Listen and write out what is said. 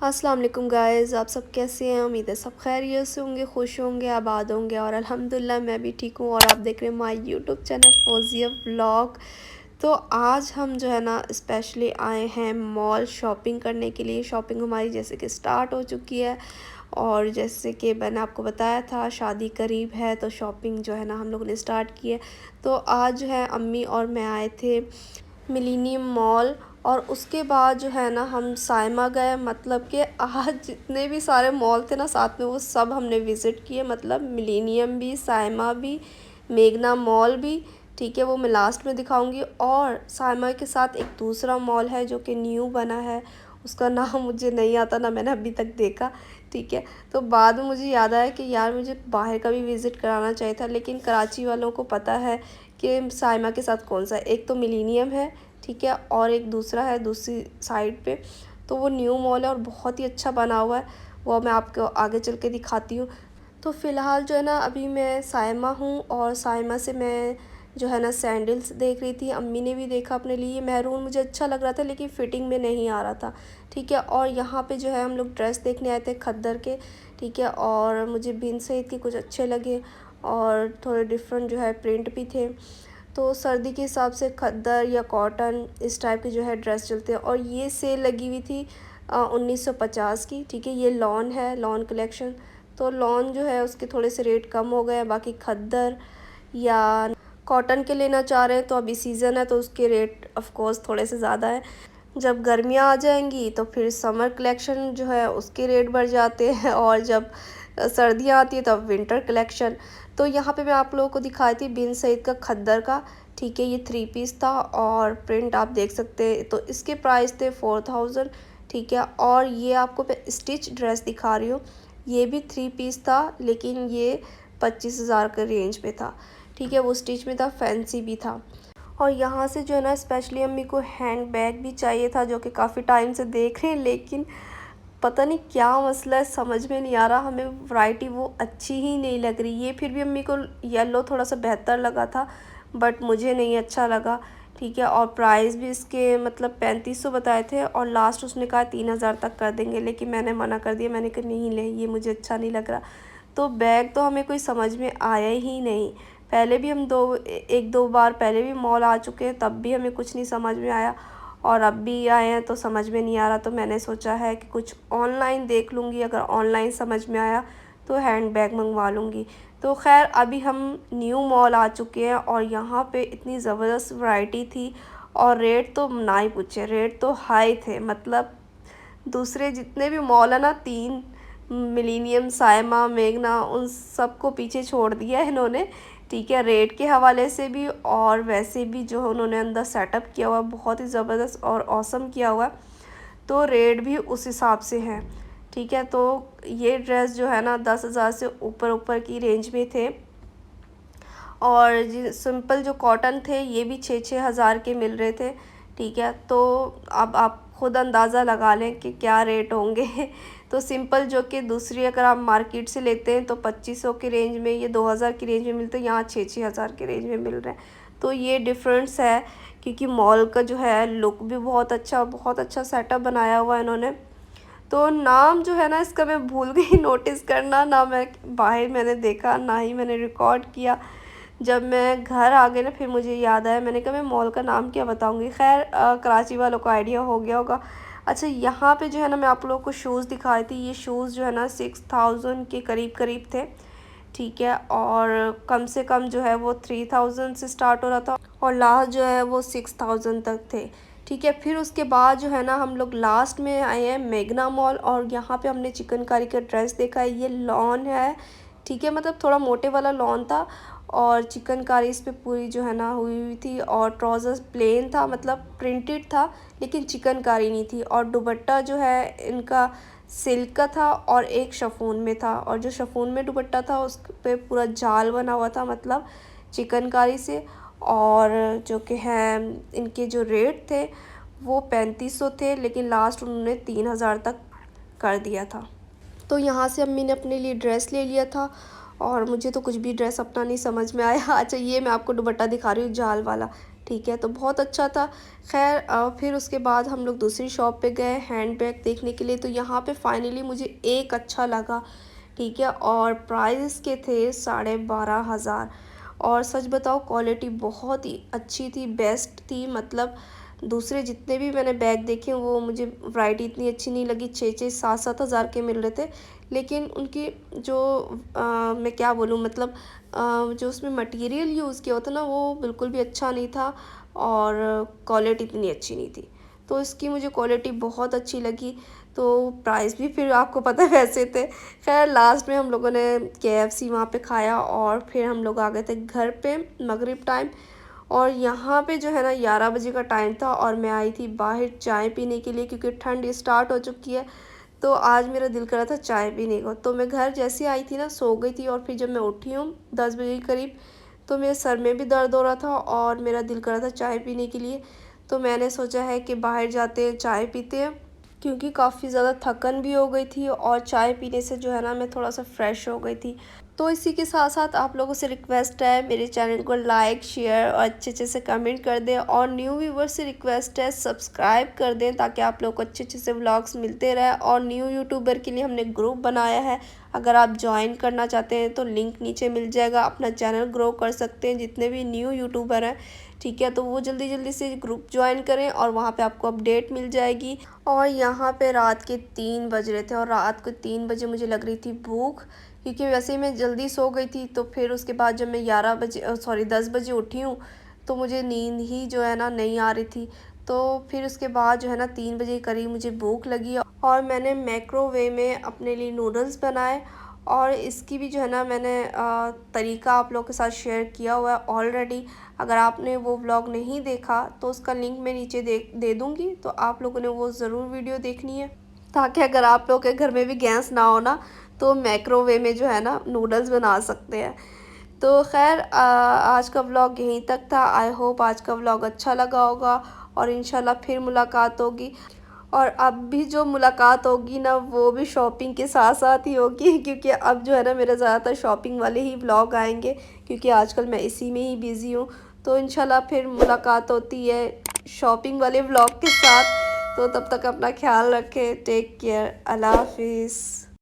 अस्सलाम वालेकुम गाइज़, आप सब कैसे हैं? उम्मीद है सब खैरियत से होंगे, खुश होंगे, आबाद होंगे और अल्हम्दुलिल्लाह मैं भी ठीक हूँ। और आप देख रहे हैं my YouTube channel Fauzia vlog. तो आज हम जो है ना स्पेशली आए हैं मॉल शॉपिंग करने के लिए। शॉपिंग हमारी जैसे कि स्टार्ट हो चुकी है और जैसे कि मैंने आपको बताया था शादी करीब है तो शॉपिंग जो है ना हम लोगों ने स्टार्ट की है। तो आज जो है अम्मी और मैं आए थे मिलीनियम मॉल और उसके बाद जो है ना हम साइमा गए। मतलब कि आज जितने भी सारे मॉल थे ना साथ में वो सब हमने विज़िट किए। मतलब मिलीनियम भी, साइमा भी, मेघना मॉल भी। ठीक है, वो मैं लास्ट में दिखाऊंगी। और साइमा के साथ एक दूसरा मॉल है जो कि न्यू बना है, उसका नाम मुझे नहीं आता, ना मैंने अभी तक देखा। ठीक है, तो बाद में मुझे याद आया कि यार मुझे बाहर का भी विज़िट कराना चाहिए था, लेकिन कराची वालों को पता है कि साइमा के साथ कौन सा है। एक तो मिलीनियम है, ठीक है, और एक दूसरा है दूसरी साइड पे। तो वो न्यू मॉल है और बहुत ही अच्छा बना हुआ है, वो मैं आपको आगे चल के दिखाती हूँ। तो फ़िलहाल जो है ना अभी मैं साइमा हूँ और साइमा से मैं जो है ना सैंडल्स देख रही थी। अम्मी ने भी देखा अपने लिए, मैरून मुझे अच्छा लग रहा था लेकिन फ़िटिंग में नहीं आ रहा था। ठीक है, और यहाँ पे जो है हम लोग ड्रेस देखने आए थे खद्दर के। ठीक है, और मुझे बिन सईद के कुछ अच्छे लगे और थोड़े डिफरेंट जो है प्रिंट भी थे। तो सर्दी के हिसाब से खद्दर या कॉटन इस टाइप के जो है ड्रेस चलते हैं। और ये सेल लगी हुई थी 1950 की। ठीक है, ये लॉन है, लॉन कलेक्शन। तो लॉन जो है उसके थोड़े से रेट कम हो गए हैं। बाकी खद्दर या कॉटन के लेना चाह रहे हैं तो अभी सीज़न है तो उसके रेट ऑफ कोर्स थोड़े से ज़्यादा है। जब गर्मियाँ आ जाएंगी तो फिर समर कलेक्शन जो है उसके रेट बढ़ जाते हैं और जब सर्दियाँ आती है तब विंटर कलेक्शन। तो यहाँ पे मैं आप लोगों को दिखाई थी बिन सईद का खद्दर का। ठीक है, ये 3 पीस था और प्रिंट आप देख सकते हैं। तो इसके प्राइस थे 4000। ठीक है, और ये आपको मैं स्टिच ड्रेस दिखा रही हूँ। ये भी 3 पीस था लेकिन ये 25,000 के रेंज पे था। ठीक है, वो स्टिच में था, फैंसी भी था। और यहाँ से जो है ना स्पेशली अम्मी को हैंड बैग भी चाहिए था जो कि काफ़ी टाइम से देख रहे हैं, लेकिन पता नहीं क्या मसला है, समझ में नहीं आ रहा। हमें वैरायटी वो अच्छी ही नहीं लग रही। ये फिर भी अम्मी को येलो थोड़ा सा बेहतर लगा था बट मुझे नहीं अच्छा लगा। ठीक है, और प्राइस भी इसके मतलब 3500 बताए थे और लास्ट उसने कहा 3000 तक कर देंगे, लेकिन मैंने मना कर दिया। मैंने कहा नहीं ले, ये मुझे अच्छा नहीं लग रहा। तो बैग तो हमें कोई समझ में आया ही नहीं। पहले भी हम एक दो बार पहले भी मॉल आ चुके हैं तब भी हमें कुछ नहीं समझ में आया और अब भी आए हैं तो समझ में नहीं आ रहा। तो मैंने सोचा है कि कुछ ऑनलाइन देख लूँगी, अगर ऑनलाइन समझ में आया तो हैंड बैग मंगवा लूँगी। तो खैर अभी हम न्यू मॉल आ चुके हैं और यहाँ पे इतनी ज़बरदस्त वैरायटी थी और रेट तो ना ही पूछे, रेट तो हाई थे। मतलब दूसरे जितने भी मॉल है ना, 3 मिलीनियम, साइमा, मेघना, उन सबको पीछे छोड़ दिया है इन्होंने। ठीक है, रेट के हवाले से भी और वैसे भी जो उन्होंने अंदर सेटअप किया हुआ बहुत ही ज़बरदस्त और औसम किया हुआ। तो रेट भी उस हिसाब से हैं। ठीक है, तो ये ड्रेस जो है ना 10,000 से ऊपर ऊपर की रेंज में थे और सिंपल जो कॉटन थे ये भी 6-6 हज़ार के मिल रहे थे। ठीक है, तो अब आप खुद अंदाज़ा लगा लें कि क्या रेट होंगे। तो सिंपल जो कि दूसरी अगर आप मार्केट से लेते हैं तो 2500 की रेंज में, ये 2000 की रेंज में मिलते हैं, यहाँ 6-6 हज़ार की रेंज में मिल रहे हैं। तो ये डिफरेंस है क्योंकि मॉल का जो है लुक भी बहुत अच्छा, बहुत अच्छा सेटअप बनाया हुआ है इन्होंने। तो नाम जो है ना इसका मैं भूल गई नोटिस करना, ना मैं बाहर मैंने देखा ना ही मैंने रिकॉर्ड किया। जब मैं घर आ गई ना फिर मुझे याद आया, मैंने कहा मैं मॉल का नाम क्या बताऊंगी। खैर कराची वालों को आइडिया हो गया होगा। अच्छा, यहाँ पे जो है ना मैं आप लोगों को शूज़ दिखाई थी। ये शूज़ जो है ना 6000 के करीब करीब थे। ठीक है, और कम से कम जो है वो 3000 से स्टार्ट हो रहा था और लास्ट जो है वो 6000 तक थे। ठीक है, फिर उसके बाद जो है ना हम लोग लास्ट में आए हैं मेघना मॉल और यहाँ पे हमने चिकनकारी का ड्रेस देखा है। ये लॉन है, ठीक है, मतलब थोड़ा मोटे वाला लॉन था और चिकनकारी इस पे पूरी जो है ना हुई हुई थी और ट्राउज़र्स प्लेन था, मतलब प्रिंटेड था लेकिन चिकनकारी नहीं थी। और दुपट्टा जो है इनका सिल्क का था और एक शिफॉन में था और जो शिफॉन में दुपट्टा था उस पे पूरा जाल बना हुआ था, मतलब चिकनकारी से। और जो कि हैं इनके जो रेट थे वो 3500 थे लेकिन लास्ट उन्होंने 3000 तक कर दिया था। तो यहाँ से अम्मी ने अपने लिए ड्रेस ले लिया था और मुझे तो कुछ भी ड्रेस अपना नहीं समझ में आया। अच्छा, ये मैं आपको दुपट्टा दिखा रही हूँ जाल वाला। ठीक है, तो बहुत अच्छा था। खैर फिर उसके बाद हम लोग दूसरी शॉप पे गए हैंड बैग देखने के लिए, तो यहाँ पे फाइनली मुझे एक अच्छा लगा, ठीक है, और प्राइस इसके थे 12,500। और सच बताओ क्वालिटी बहुत ही अच्छी थी, बेस्ट थी। मतलब दूसरे जितने भी मैंने बैग देखे वो मुझे वैरायटी इतनी अच्छी नहीं लगी, 6-6 7-7 हज़ार के मिल रहे थे। लेकिन उनकी जो मैं क्या बोलूँ, मतलब जो उसमें मटेरियल यूज़ किया होता ना वो बिल्कुल भी अच्छा नहीं था, और क्वालिटी इतनी अच्छी नहीं थी। तो इसकी मुझे क्वालिटी बहुत अच्छी लगी। तो प्राइस भी फिर आपको पता है वैसे थे। खैर लास्ट में हम लोगों ने KFC वहाँ पे खाया, और फिर हम लोग आ गए थे घर पे मगरिब टाइम। और यहाँ पे जो है ना 11 बजे का टाइम था, और मैं आई थी बाहर चाय पीने के लिए, क्योंकि ठंड स्टार्ट हो चुकी है। तो आज मेरा दिल कर रहा था चाय पीने को, तो मैं घर जैसे आई थी ना सो गई थी, और फिर जब मैं उठी हूँ 10 बजे के करीब, तो मेरे सर में भी दर्द हो रहा था और मेरा दिल कर रहा था चाय पीने के लिए। तो मैंने सोचा है कि बाहर जाते हैं चाय पीते हैं, क्योंकि काफ़ी ज़्यादा थकन भी हो गई थी, और चाय पीने से जो है ना मैं थोड़ा सा फ्रेश हो गई थी। तो इसी के साथ साथ आप लोगों से रिक्वेस्ट है, मेरे चैनल को लाइक शेयर और अच्छे अच्छे से कमेंट कर दें, और न्यू व्यूवर्स से रिक्वेस्ट है सब्सक्राइब कर दें, ताकि आप लोग को अच्छे अच्छे से व्लॉग्स मिलते रहे। और न्यू यूट्यूबर के लिए हमने ग्रुप बनाया है, अगर आप ज्वाइन करना चाहते हैं तो लिंक नीचे मिल जाएगा, अपना चैनल ग्रो कर सकते हैं जितने भी न्यू यूट्यूबर हैं, ठीक है। तो वो जल्दी जल्दी से ग्रुप ज्वाइन करें, और वहाँ पे आपको अपडेट मिल जाएगी। और यहाँ पे रात के 3 बज रहे थे, और रात को 3 बजे मुझे लग रही थी भूख, क्योंकि वैसे ही मैं जल्दी सो गई थी। तो फिर उसके बाद जब मैं 11 बजे सॉरी 10 बजे उठी हूँ, तो मुझे नींद ही जो है ना नहीं आ रही थी। तो फिर उसके बाद जो है ना 3 बजे के करीब मुझे भूख लगी, और मैंने माइक्रोवेव में अपने लिए नूडल्स बनाए। और इसकी भी जो है ना मैंने तरीका आप लोगों के साथ शेयर किया हुआ है ऑलरेडी। अगर आपने वो व्लॉग नहीं देखा तो उसका लिंक मैं नीचे दे दूँगी, तो आप लोगों ने वो ज़रूर वीडियो देखनी है, ताकि अगर आप लोग के घर में भी गैस ना हो ना, तो माइक्रोवेव में जो है ना नूडल्स बना सकते हैं। तो खैर आज का व्लॉग यहीं तक था। आई होप आज का व्लॉग अच्छा लगा होगा, और इंशाल्लाह फिर मुलाकात होगी। और अब भी जो मुलाकात होगी ना वो भी शॉपिंग के साथ साथ ही होगी, क्योंकि अब जो है ना मेरा ज़्यादातर शॉपिंग वाले ही व्लॉग आएंगे, क्योंकि आजकल मैं इसी में ही बिज़ी हूँ। तो इंशाल्लाह फिर मुलाकात होती है शॉपिंग वाले व्लॉग के साथ। तो तब तक अपना ख्याल रखें, टेक केयर, अल्लाह हाफिज़।